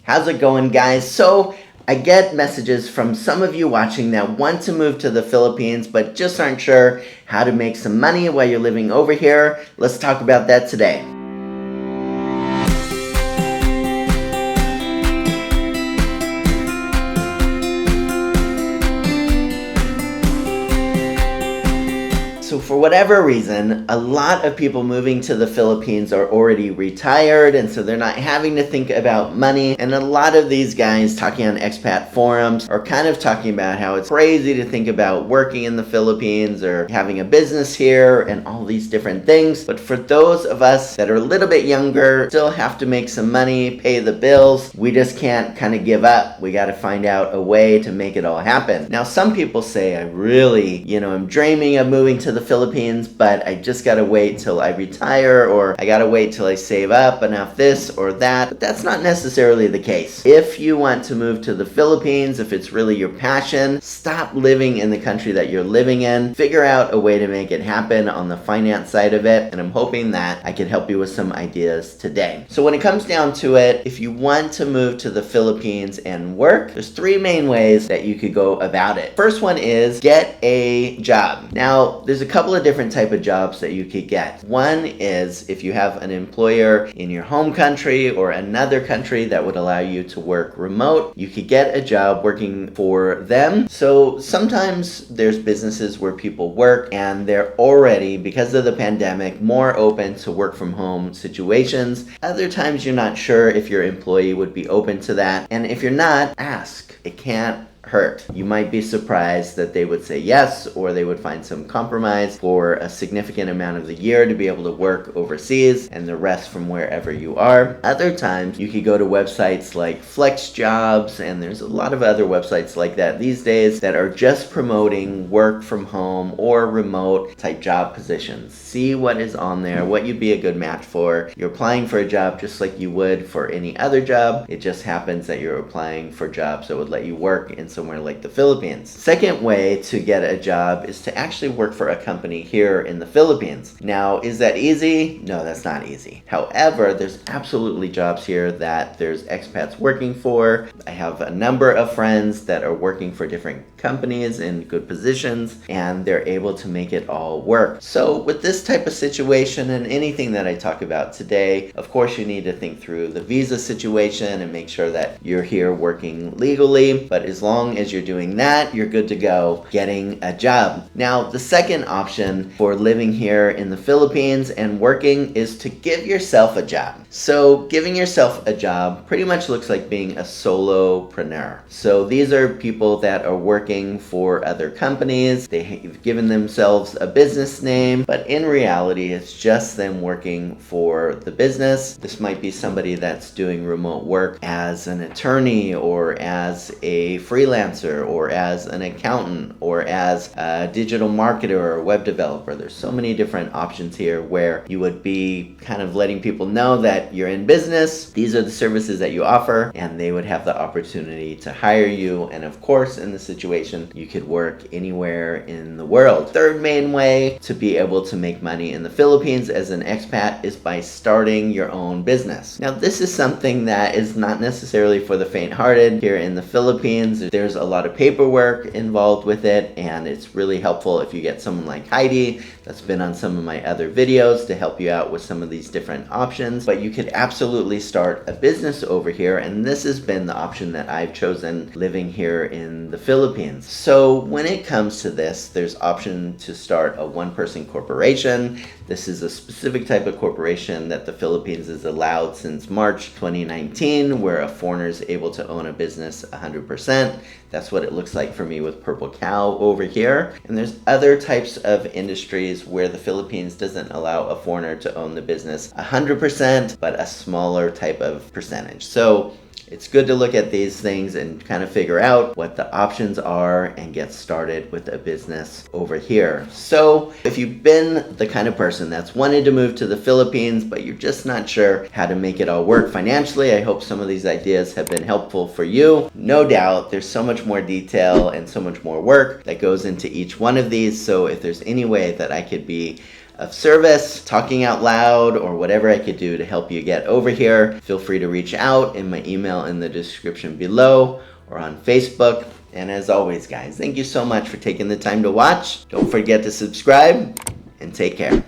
How's it going, guys? So I get messages from some of you watching that want to move to the Philippines but just aren't sure how to make some money while you're living over here. Let's talk about that today. So for whatever reason, a lot of people moving to the Philippines are already retired, and so they're not having to think about money. And a lot of these guys talking on expat forums are kind of talking about how it's crazy to think about working in the Philippines or having a business here and all these different things. But for those of us that are a little bit younger, still have to make some money, pay the bills, we just can't kind of give up. We got to find out a way to make it all happen. Now, some people say, I really, I'm dreaming of moving to the Philippines, but I just gotta wait till I retire, or I gotta wait till I save up enough this or that. But that's not necessarily the case. If you want to move to the Philippines, if it's really your passion, stop living in the country that you're living in. Figure out a way to make it happen on the finance side of it, and I'm hoping that I can help you with some ideas today. So when it comes down to it, if you want to move to the Philippines and work, there's three main ways that you could go about it. First one is get a job. Now, there's a couple of different type of jobs that you could get. One is if you have an employer in your home country or another country that would allow you to work remote, you could get a job working for them. So sometimes there's businesses where people work and they're already, because of the pandemic, more open to work from home situations. Other times you're not sure if your employee would be open to that. And if you're not, ask. It can't hurt. You might be surprised that they would say yes, or they would find some compromise for a significant amount of the year to be able to work overseas and the rest from wherever you are. Other times you could go to websites like Flex Jobs, and there's a lot of other websites like that these days that are just promoting work from home or remote type job positions. See what is on there, what you'd be a good match for. You're applying for a job just like you would for any other job. It just happens that you're applying for jobs that would let you work in somewhere like the Philippines. Second way to get a job is to actually work for a company here in the Philippines. Now, is that easy? No, that's not easy. However, there's absolutely jobs here that there's expats working for. I have a number of friends that are working for different companies in good positions, and they're able to make it all work. So with this type of situation and anything that I talk about today, of course you need to think through the visa situation and make sure that you're here working legally. But as long as you're doing that, you're good to go getting a job. Now, the second option for living here in the Philippines and working is to give yourself a job. So giving yourself a job pretty much looks like being a solopreneur. So these are people that are working for other companies. They've given themselves a business name, but in reality, it's just them working for the business. This might be somebody that's doing remote work as an attorney or as a freelancer or as an accountant or as a digital marketer or web developer. There's so many different options here where you would be kind of letting people know that you're in business. These are the services that you offer, and they would have the opportunity to hire you. And of course, in the situation, you could work anywhere in the world. Third main way to be able to make money in the Philippines as an expat is by starting your own business. Now, this is something that is not necessarily for the faint-hearted. Here in the Philippines, there's a lot of paperwork involved with it, and it's really helpful if you get someone like Heidi that's been on some of my other videos to help you out with some of these different options. But you could absolutely start a business over here, and this has been the option that I've chosen living here in the Philippines. So when it comes to this, there's option to start a one-person corporation. This is a specific type of corporation that the Philippines has allowed since March 2019, where a foreigner is able to own a business 100%. That's what it looks like for me with Purple Cow over here. And there's other types of industries where the Philippines doesn't allow a foreigner to own the business 100%, but a smaller type of percentage. So it's good to look at these things and kind of figure out what the options are and get started with a business over here. So if you've been the kind of person that's wanted to move to the Philippines, but you're just not sure how to make it all work financially, I hope some of these ideas have been helpful for you. No doubt there's so much more detail and so much more work that goes into each one of these. So if there's any way that I could be of service, talking out loud, or whatever I could do to help you get over here, feel free to reach out in my email in the description below or on Facebook. And as always, guys, thank you so much for taking the time to watch. Don't forget to subscribe, and take care.